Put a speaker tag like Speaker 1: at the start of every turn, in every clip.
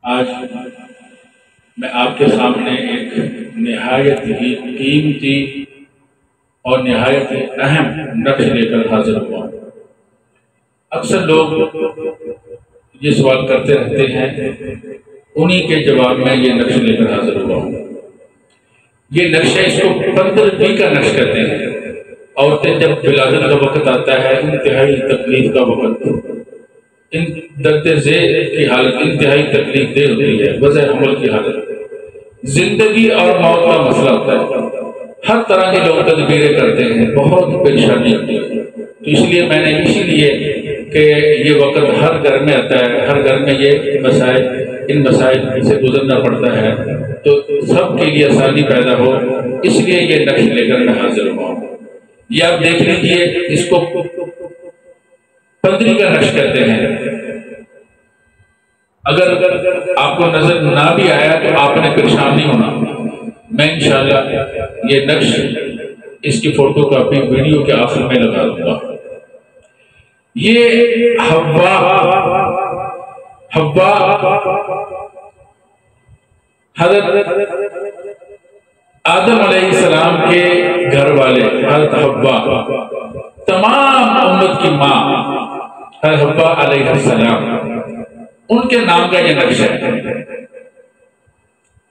Speaker 1: آج میں آپ کے سامنے ایک نہایت ہی قیمتی اور نہایت ہی اہم نقش لے کر حاضر ہوا ہوں۔ اکثر لوگ یہ سوال کرتے رہتے ہیں، انہی کے جواب میں یہ نقش لے کر حاضر ہوا ہوں۔ یہ نقشہ اس کو 15 کا نقش کہتے ہیں۔ عورتیں جب ولادت کا وقت آتا ہے، انتہائی تکلیف کا وقت، درد ذیل کی حالت انتہائی تکلیف دہ ہوتی ہے، وضع حمل کی حالت، زندگی اور موت کا مسئلہ ہوتا ہے، ہر طرح کے لوگ تدبیریں کرتے ہیں، بہت پریشانی ہوتی ہے۔ تو اس لیے میں نے اسی لیے کہ یہ وقت ہر گھر میں آتا ہے، ہر گھر میں یہ مسائل، ان مسائل سے گزرنا پڑتا ہے، تو سب کے لیے آسانی پیدا ہو، اس لیے یہ نقش لے کر میں حاضر ہوا ہوں۔ یہ آپ دیکھ لیجئے، اس کو 15 کا نقش کہتے ہیں۔ اگر آپ کو نظر نہ بھی آیا تو آپ نے پریشان نہیں ہونا، میں انشاءاللہ یہ نقش، اس کی فوٹو کاپی ویڈیو کے آخر میں لگا دوں گا۔ یہ حوا حضرت آدم علیہ السلام کے گھر والے، حضرت حوا، تمام امت کی ماں حضرت حوا علیہ السلام، ان کے نام کا یہ نقش ہے۔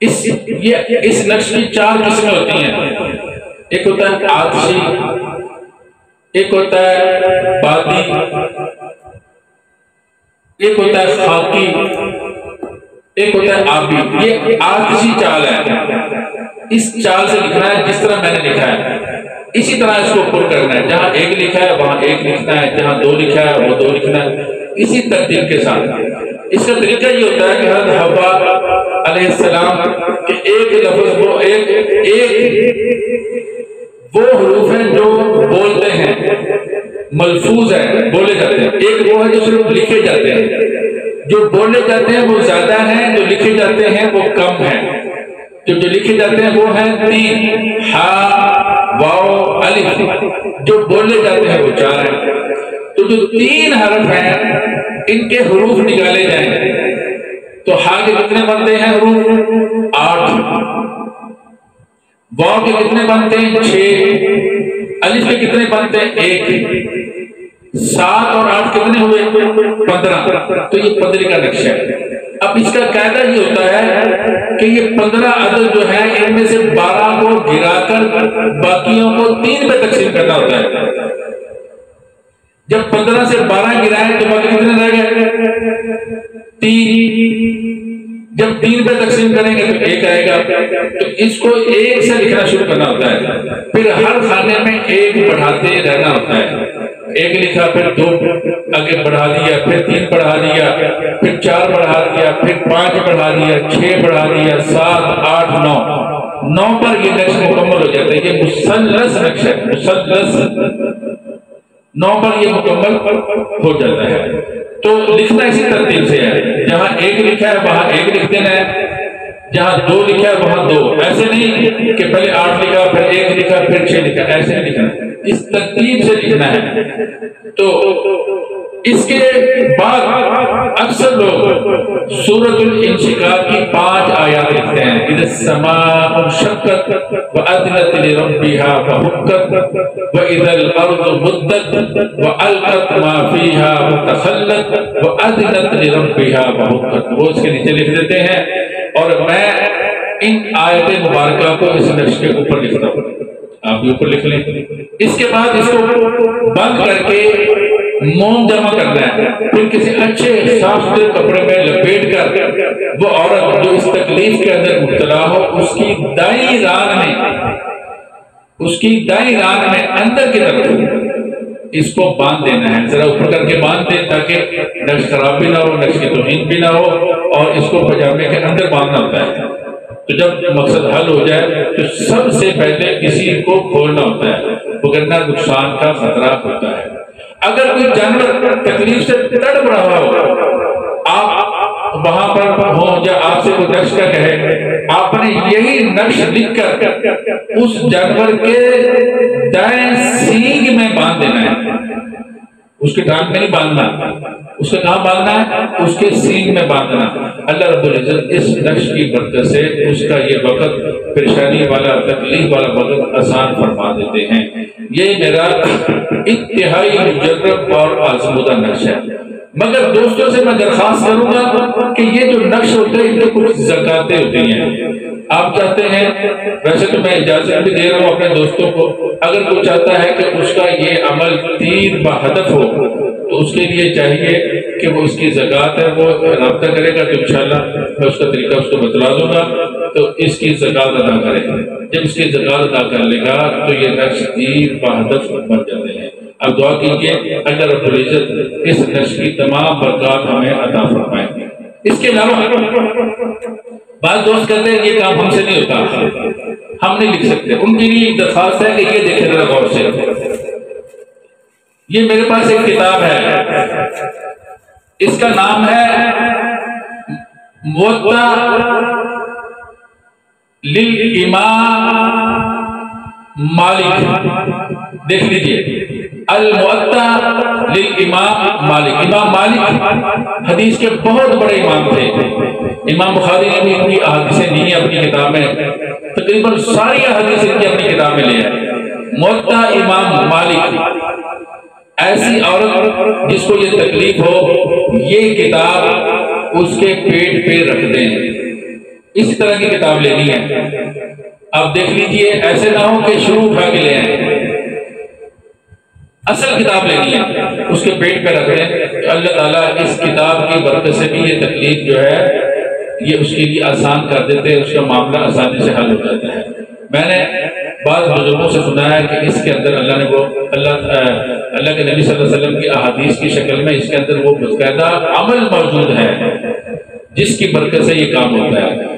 Speaker 1: اس نقش کی 4 قسمیں ہوتی ہیں۔ ایک ہوتا ہے آتشی، ایک ہوتا ہے بادی، ایک ہوتا ہے خاکی، ایک ہوتا ہے آبی۔ یہ آتشی چال ہے، اس چال سے لکھنا ہے جس طرح میں نے لکھا ہے، اسی طرح اس کو پر کرنا ہے، جہاں 1 لکھا ہے وہاں 1 لکھنا ہے، جہاں 2 لکھا ہے وہ 2 لکھنا ہے، اسی ترتیب کے ساتھ۔ اس کا طریقہ یہ ہوتا ہے کہ حضرت حوا علیہ السلام کے ایک لفظ وہ حروف ہیں جو بولتے ہیں، ملفوظ ہیں، بولے جاتے ہیں، ایک وہ ہے جو صرف لکھے جاتے ہیں۔ جو بولے جاتے ہیں وہ زیادہ ہیں، جو لکھے جاتے ہیں وہ کم ہیں۔ جو لکھے جاتے ہیں وہ ہیں 3، ہا، واو، الف۔ جو بولے جاتے ہیں وہ 4 ہیں۔ تو جو 3 حرف ہیں ان کے حروف نکالے جائیں تو ہا کے کتنے بنتے ہیں حروف؟ 8۔ واو کے کتنے بنتے ہیں؟ 6۔ الف کے کتنے بنتے ہیں؟ 1۔ 7 اور 8 کتنے ہوئے؟ 15۔ تو یہ 15 کا نقشہ ہے۔ اب اس کا قاعدہ یہ ہوتا ہے کہ یہ 15 عدد جو ہے ان میں سے 12 کو گرا کر باقیوں کو 3 پہ تقسیم کرنا ہوتا ہے۔ جب 15 سے 12 گرائیں تو باقی کتنے رہ گئے؟ 3۔ جب 3 پہ تقسیم کریں گے تو 1 آئے گا۔ تو اس کو 1 سے لکھنا شروع کرنا ہوتا ہے، پھر ہر خانے میں 1 بڑھاتے رہنا ہوتا ہے۔ 1 لکھا، پھر 2 آگے بڑھا دیا، پھر 3 بڑھا دیا، پھر 4 بڑھا دیا، پھر 5 بڑھا دیا، 6 بڑھا دیا، 7، 8، 9 پر یہ نقش مکمل ہو جاتا ہے۔ یہ مثلث نقش ہے، مثلث 9 پر یہ مکمل ہو جاتا ہے۔ تو لکھنا اسی ترتیب سے ہے، جہاں 1 لکھا ہے وہاں 1 لکھ دینا ہے، جہاں 2 لکھا ہے وہاں 2۔ ایسے نہیں کہ پہلے 8 لکھا پھر 1 لکھا پھر 6 لکھا، ایسے نہیں لکھنا، اس ترتیب سے لکھنا ہے۔ تو اس کے بعد اکثر لوگ سورۃ الانشقاق کی 5 آیات لکھتے ہیں۔ اذا السماء انشقت وأذنت لربها فحقت وإذا الأرض مدت وألقت ما فيها وتخلت وأذنت لربها فحقت۔ وہ اس کے نیچے لکھ دیتے ہیں، اور میں ان آیت مبارکہ کو اس نقش کے اوپر لکھتا ہوں، آپ بھی اوپر لکھ لیں۔ اس کے بعد اس کو بند کر کے موم جمع کرنا ہے، پھر کسی اچھے صاف ستھرے کپڑے میں لپیٹ کر وہ عورت جو اس تکلیف کے اندر مبتلا ہو اس کی دائیں ران میں اندر کی طرف اس کو باندھ دینا ہے، ذرا اوپر کر کے باندھ دیں تاکہ نقش خراب بھی نہ ہو، نقش کی توہین بھی نہ ہو، اور اس کو پجامے کے اندر باندھنا ہوتا ہے۔ تو جب مقصد حل ہو جائے تو سب سے پہلے کسی کو کھولنا ہوتا ہے، وگرنہ نقصان کا خطرہ ہوتا ہے۔ اگر کوئی جانور تکلیف سے تڑپ رہا ہو، آپ وہاں پر ہو یا آپ سے کوئی نقش کا کہے، آپ نے یہی نقش لکھ کر اس جانور کے دائیں سینگ میں باندھ دینا ہے، اس کے ٹانگ میں نہیں باندھنا، اس کے کہاں باندھنا ہے؟ اس کے سینگ میں باندھنا۔ اللہ رب العزت اس نقش کی برکت سے اس کا یہ وقت پریشانی والا تکلیف والا وقت آسان فرما دیتے ہیں۔ یہ میرا انتہائی مجرب اور آزمودہ نقش ہے، مگر دوستوں سے میں درخواست کروں گا کہ یہ جو نقش ہوتے ہیں ان کے کچھ زکاتیں ہوتی ہیں۔ آپ چاہتے ہیں، ویسے تو میں اجازت بھی دے رہا ہوں اپنے دوستوں کو، اگر کوئی چاہتا ہے کہ اس کا یہ عمل تیر بہدف ہو تو اس کے لیے چاہیے کہ وہ اس کی زکات ہے وہ رابطہ کرے گا، تو انشاءاللہ میں اس کا طریقہ اس کو بتلا دوں گا، تو اس کی زکات ادا کرے گا۔ جب اس کی زکات ادا کر لے گا تو یہ نقش تیر بہدف بن جاتے ہیں۔ اب دعا کیجیے اللہ رب العزت اس نقش کی تمام برکات ہمیں عطا فرمائیں۔ اس کے علاوہ بعض دوست کہتے ہیں یہ کام ہم سے نہیں ہوتا، ہم نہیں لکھ سکتے، ان کے لیے درخواست ہے کہ یہ دیکھیں ذرا غور سے، یہ میرے پاس ایک کتاب ہے، اس کا نام ہے موطا للامام مالک، دیکھ لیجئے الموطا للامام مالک۔ امام مالک حدیث کے بہت بڑے امام تھے، امام بخاری نے بھی ان کی احادیثیں لی ہیں اپنی کتاب میں، تقریباً ساری احادیث ان کی اپنی کتاب میں لی ہیں۔ موطا امام مالک، ایسی عورت جس کو یہ تکلیف ہو یہ کتاب اس کے پیٹ پہ رکھ دیں، اسی طرح کی کتاب لینی ہے۔ اب دیکھ لیجئے ایسے نہ ہو کہ شروع اٹھا کے لے آئیں، اصل کتاب لینی ہے، اس کے پیٹ پہ رکھ دیں۔ اللہ تعالیٰ اس کتاب کی برکت سے بھی یہ تکلیف جو ہے یہ اس کے لیے آسان کر دیتے ہیں، اس کا معاملہ آسانی سے حل ہو جاتا ہے۔ میں نے بعض بزرگوں سے سنا ہے کہ اس کے اندر اللہ نے وہ اللہ کے نبی صلی اللہ علیہ وسلم کی احادیث کی شکل میں اس کے اندر وہ باقاعدہ عمل موجود ہے جس کی برکت سے یہ کام ہوتا ہے۔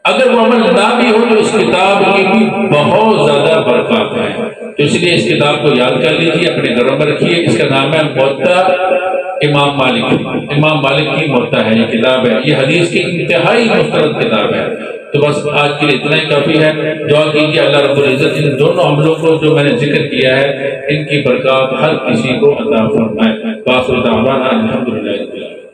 Speaker 1: اگر وہ عمل نہ بھی ہو تو اس کتاب کی بھی بہت زیادہ برکات ہے، تو اس لیے اس کتاب کو یاد کر لیجیے، اپنے گھروں میں رکھیے۔ اس کا نام ہے موطا امام مالک، امام مالک کی موطا ہے یہ کتاب ہے، یہ حدیث کی انتہائی مستند کتاب ہے۔ تو بس آج کے لیے اتنا ہی کافی ہے۔ دعا کیجیے اللہ رب العزت ان دونوں عملوں کو جو میں نے ذکر کیا ہے ان کی برکات ہر کسی کو عطا فرمائے۔ وآخر دعوانا الحمدللہ رب العالمین۔